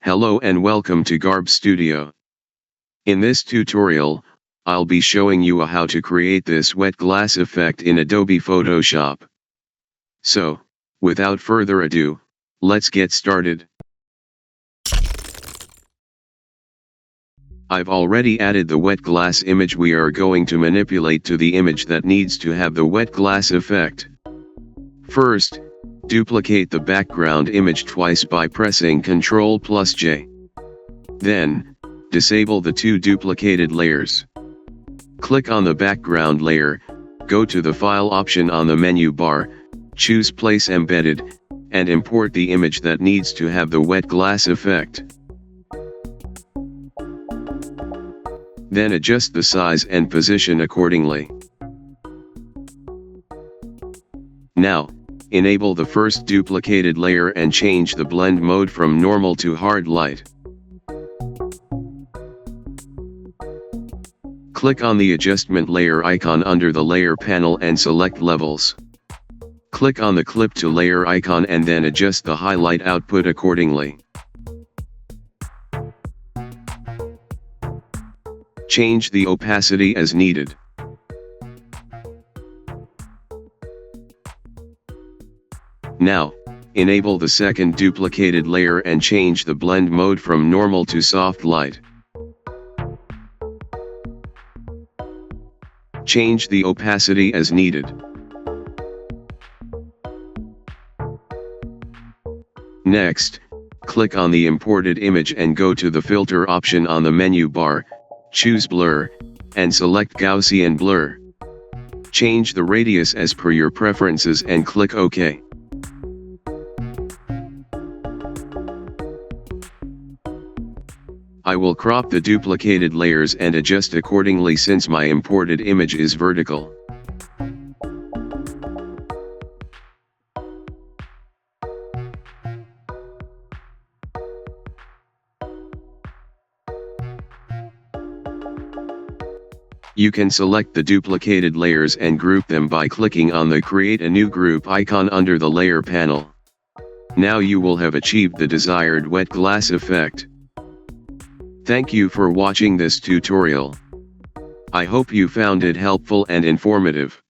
Hello and welcome to Garb Studio. In this tutorial, I'll be showing you how to create this wet glass effect in Adobe Photoshop. So, without further ado, let's get started. I've already added the wet glass image we are going to manipulate to the image that needs to have the wet glass effect. First, duplicate the background image twice by pressing Ctrl+J. Then, disable the two duplicated layers. Click on the background layer, go to the File option on the menu bar, choose Place Embedded, and import the image that needs to have the wet glass effect. Then adjust the size and position accordingly. Now, enable the first duplicated layer and change the blend mode from normal to hard light. Click on the adjustment layer icon under the layer panel and select levels. Click on the clip to layer icon and then adjust the highlight output accordingly. Change the opacity as needed. Now, enable the second duplicated layer and change the blend mode from normal to soft light. Change the opacity as needed. Next, click on the imported image and go to the filter option on the menu bar, choose blur, and select Gaussian blur. Change the radius as per your preferences and click OK. I will crop the duplicated layers and adjust accordingly since my imported image is vertical. You can select the duplicated layers and group them by clicking on the Create a New Group icon under the layer panel. Now you will have achieved the desired wet glass effect. Thank you for watching this tutorial. I hope you found it helpful and informative.